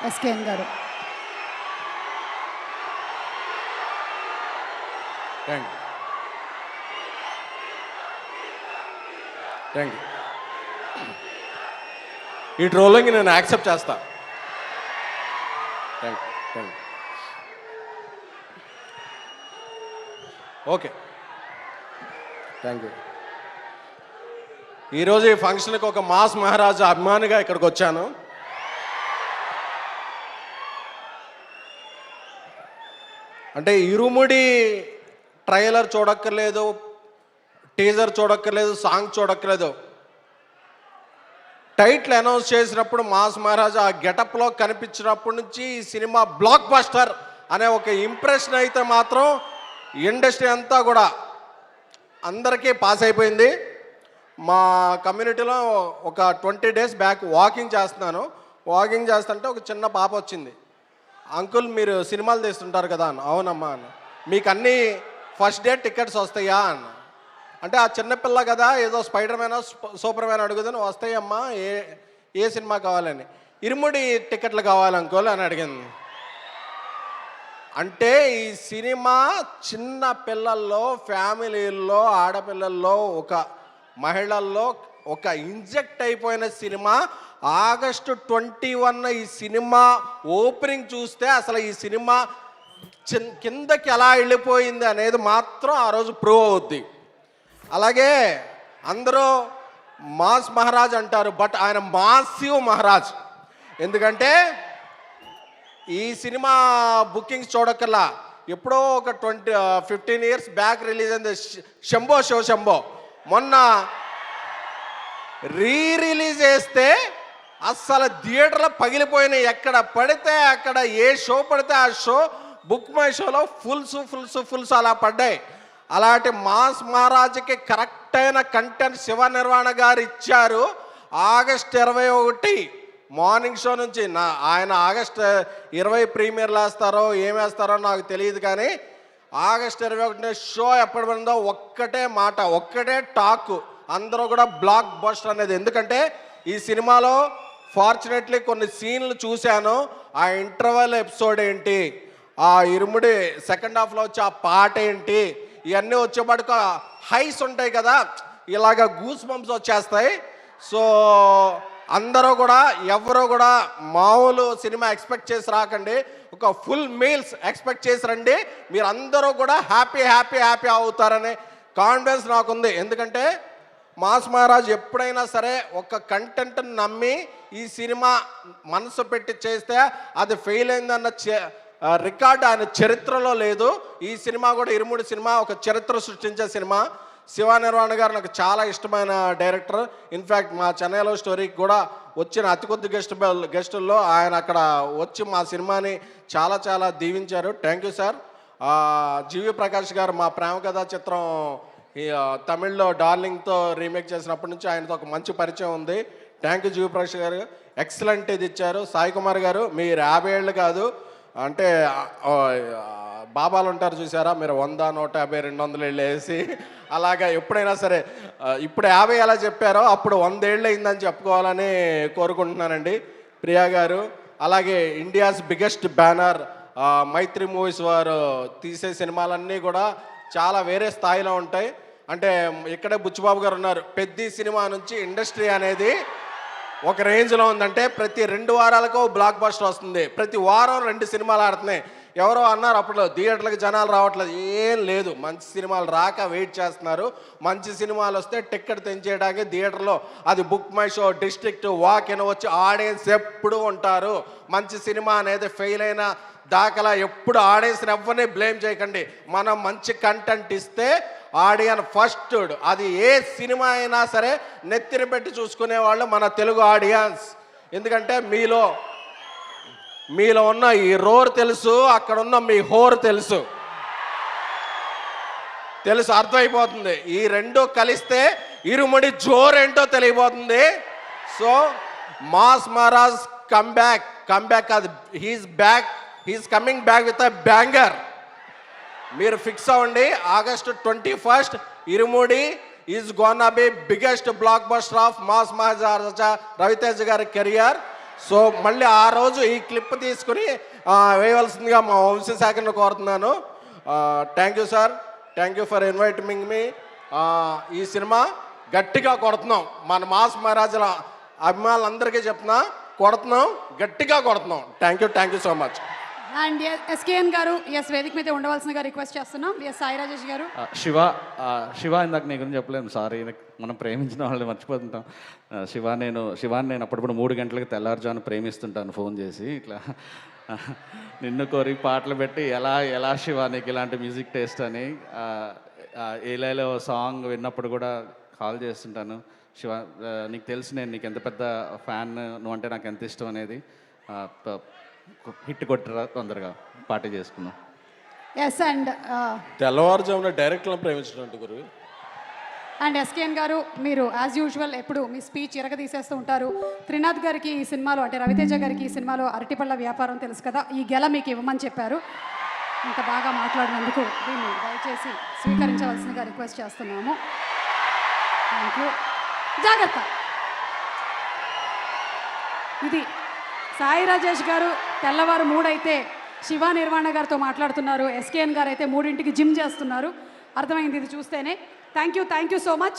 SKN గారు. Thank you. ఈ trolling నేను యాక్సెప్ట్ చేస్తా. Thank you. Okay, thank you. ఈరోజు ఈ ఫంక్షన్కి ఒక మాస్ మహారాజా అభిమానిగా ఇక్కడికి వచ్చాను. అంటే ఇరుముడి ట్రైలర్ చూడక్కర్లేదు, టీజర్ చూడక్కర్లేదు, సాంగ్ చూడక్కర్లేదు. టైటిల్ అనౌన్స్ చేసినప్పుడు మాస్ మహారాజా ఆ గెటప్లో కనిపించినప్పటి నుంచి ఈ సినిమా బ్లాక్ బస్టర్ అనే ఒక ఇంప్రెషన్ అయితే మాత్రం ఇండస్ట్రీ అంతా కూడా అందరికీ పాస్ అయిపోయింది. మా కమ్యూనిటీలో ఒక 20 days బ్యాక్ వాకింగ్ చేస్తున్నాను. వాకింగ్ చేస్తుంటే ఒక చిన్న పాప వచ్చింది. అంకుల్, మీరు సినిమాలు తీస్తుంటారు కదా అన్న. అవునమ్మా అన్న. మీకు అన్నీ ఫస్ట్ డే టికెట్స్ వస్తాయా అన్న. అంటే ఆ చిన్నపిల్ల కదా, ఏదో స్పైడర్ మ్యాన్ సూపర్ మ్యాన్ అడుగుదని వస్తాయమ్మా, ఏ సినిమా కావాలని. ఇరుముడి టికెట్లు కావాలి అంకుల్ అని అడిగింది. అంటే ఈ సినిమా చిన్న పిల్లల్లో, ఫ్యామిలీల్లో, ఆడపిల్లల్లో, ఒక మహిళల్లో ఒక ఇంజెక్ట్ అయిపోయిన సినిమా. August 21 ఈ సినిమా ఓపెనింగ్ చూస్తే అసలు ఈ సినిమా కిందకి ఎలా వెళ్ళిపోయింది అనేది మాత్రం ఆ రోజు ప్రూవ్ అవుద్ది. అలాగే అందరూ మాస్ మహారాజ్ అంటారు, బట్ ఆయన మాసివ్ మహారాజ్. ఎందుకంటే ఈ సినిమా బుకింగ్స్ చూడక్కర్లా, ఎప్పుడో ఒక 15 years బ్యాక్ రిలీజ్ అయింది శంభో షో శంభో. మొన్న రిలీజ్ చేస్తే అస్సలు థియేటర్లో పగిలిపోయినాయి. ఎక్కడ పడితే అక్కడ, ఏ షో పడితే ఆ షో బుక్ మై షోలో ఫుల్స్ అలా పడ్డాయి. అలాంటి మాస్ మహారాజ్కి కరెక్ట్ అయిన కంటెంట్ శివ నిర్వాణ గారు ఇచ్చారు. August 21 మార్నింగ్ షో నుంచి ఆయన August 20 ప్రీమియర్లు వేస్తారో ఏమేస్తారో నాకు తెలియదు, కానీ August 21 షో ఎప్పటి పడిందో ఒక్కటే మాట, ఒక్కటే టాక్, అందరూ కూడా బ్లాక్ బస్టర్ అనేది. ఎందుకంటే ఈ సినిమాలో ఫార్చునేట్లీ కొన్ని సీన్లు చూశాను. ఆ ఇంటర్వెల్ ఎపిసోడ్ ఏంటి, ఆ ఇరుముడి సెకండ్ హాఫ్లో వచ్చి ఆ పాట ఏంటి, ఇవన్నీ వచ్చేపాటుకు హైస్ ఉంటాయి కదా, ఇలాగ గూస్ బంప్స్ వచ్చేస్తాయి. సో అందరూ కూడా, ఎవరో కూడా మామూలు సినిమా ఎక్స్పెక్ట్ చేసి రాకండి, ఒక ఫుల్ మీల్స్ ఎక్స్పెక్ట్ చేసి రండి. మీరు అందరూ కూడా హ్యాపీ అవుతారనే కాన్ఫిడెన్స్ నాకుంది. ఎందుకంటే మాస్ మహారాజ్ ఎప్పుడైనా సరే ఒక కంటెంట్ని నమ్మి ఈ సినిమా మనసు పెట్టి చేస్తే అది ఫెయిల్ అయిందన్న రికార్డు ఆయన చరిత్రలో లేదు. ఈ సినిమా కూడా, ఇరుముడి సినిమా ఒక చరిత్ర సృష్టించే సినిమా. శివ నిర్వాణ గారు నాకు చాలా ఇష్టమైన డైరెక్టర్. ఇన్ఫ్యాక్ట్ మా చెన్నైలో స్టోరీకి కూడా వచ్చిన అతి కొద్ది గెస్టుల్లో ఆయన అక్కడ వచ్చి మా సినిమాని చాలా దీవించారు. Thank you sir. GV Prakash గారు మా ప్రేమ కథా చిత్రం తమిళ్లో డార్లింగ్తో రీమేక్ చేసినప్పటి నుంచి ఆయనతో ఒక మంచి పరిచయం ఉంది. థ్యాంక్ యూ జీవి ప్రకాష్ గారు, ఎక్సలెంట్ ఇది ఇచ్చారు. సాయి కుమార్ గారు, మీరు 50 ఏళ్ళు కాదు, అంటే బాబాలు ఉంటారు చూసారా, మీరు 100, 150, 200 ఏళ్ళు వేసి అలాగా ఎప్పుడైనా సరే, ఇప్పుడు 50 ఎలా చెప్పారో అప్పుడు 100 ఏళ్ళు అయిందని చెప్పుకోవాలని కోరుకుంటున్నానండి. ప్రియా గారు, అలాగే ఇండియాస్ బిగ్గెస్ట్ బ్యానర్ మైత్రి మూవీస్ వారు తీసే సినిమాలన్నీ కూడా చాలా వేరే స్థాయిలో ఉంటాయి. అంటే ఇక్కడే బుచ్చిబాబు గారు ఉన్నారు. పెద్ద సినిమా నుంచి ఇండస్ట్రీ అనేది ఒక రేంజ్లో ఉందంటే ప్రతి 2 వారాలకు బ్లాక్ బస్టర్ వస్తుంది, ప్రతి వారం 2 సినిమాలు ఆడుతున్నాయి. ఎవరో అన్నారు అప్పుడు థియేటర్లకు జనాలు రావట్లేదు, ఏం లేదు, మంచి సినిమాలు రాక వెయిట్ చేస్తున్నారు. మంచి సినిమాలు వస్తే టికెట్ తెంచేయడానికి థియేటర్లో అది book my show, district, walk in వచ్చి ఆడియన్స్ ఎప్పుడు ఉంటారు. మంచి సినిమా అనేది ఫెయిల్ అయిన దాఖలా ఎప్పుడు ఆడియన్స్ని ఎవరిని బ్లేమ్ చేయకండి. మనం మంచి కంటెంట్ ఇస్తే ఆడియన్స్ ఫస్ట్, అది ఏ సినిమా అయినా సరే నెత్తిన పెట్టి చూసుకునేవాళ్ళు మన తెలుగు ఆడియన్స్. ఎందుకంటే మీలో ఉన్న ఈ రోర్ తెలుసు, అక్కడ ఉన్న మీ హోర్ తెలుసు, అర్థమైపోతుంది. ఈ రెండు కలిస్తే ఇరుముడి జోరేంటో తెలియబోతుంది. So mass Maharaj come back కాదు, he's coming back with a banger. మీరు ఫిక్స్ అవ్వండి. August 21 Irumudi is gonna be biggest blockbuster of mass Maharaja Ravi Teja గారి కెరియర్. సో మళ్ళీ ఆ రోజు ఈ క్లిప్ తీసుకుని వేయవలసిందిగా మా వంశశాఖను కోరుతున్నాను. Thank you sir, thank you for inviting me. ఈ సినిమా గట్టిగా కొడుతున్నాం, మన మాస్ మహారాజుల అభిమానులందరికీ చెప్తున్నా, కొడుతున్నాం, గట్టిగా కొడుతున్నాం. Thank you so much. And SKN గారు వేదిక మీద ఉండవలసిందిగా రిక్వెస్ట్ చేస్తున్నాం. సాయి రాజేష్ గారు. శివ ఇందాక నీ గురించి చెప్పలేము, సారీ, మనం ప్రేమించిన వాళ్ళని మర్చిపోతుంటాం. శివాని నేను అప్పుడప్పుడు 3 గంటలకు తెల్లారుజాను ప్రేమిస్తుంటాను ఫోన్ చేసి, ఇట్లా నిన్ను కోరి పాటలు పెట్టి ఎలా శివ నీకు ఇలాంటి మ్యూజిక్ టేస్ట్ అని. ఏలేలో సాంగ్ విన్నప్పుడు కూడా కాల్ చేస్తుంటాను. శివ, నీకు తెలుసు నేను నీకు ఎంత పెద్ద ఫ్యాన్, నువ్వు అంటే నాకు ఎంత ఇష్టం అనేది. హిట్ కొట్టరా, తొందరగా పార్టీ చేసుకుందాం. ఎస్. అండ్ తెల్లవారుజామున డైరెక్ట్లను ప్రేమించినట్టు గురు. అండ్ ఎస్కేఎన్ గారు, మీరు యాజ్ యూజువల్ ఎప్పుడు మీ స్పీచ్ తీసేస్తూ ఉంటారు. త్రినాథ్ గారికి ఈ సినిమాలో, అంటే రవితేజ గారికి ఈ సినిమాలో అరటిపళ్ళ వ్యాపారం తెలుసు కదా, ఈ గెల మీకు ఇవ్వమని చెప్పారు. ఇంత బాగా మాట్లాడినందుకు దీన్ని దయచేసి స్వీకరించవలసిందిగా రిక్వెస్ట్ చేస్తున్నాము. Thank you. జాగ్రత్త. ఇది సాయి రాజేష్ గారు తెల్లవారు 3 అయితే శివ నిర్వాణ గారితో మాట్లాడుతున్నారు. ఎస్కేఎన్ గారు అయితే 3ంటికి జిమ్ చేస్తున్నారు. అర్థమైంది ఇది చూస్తేనే. Thank you so much.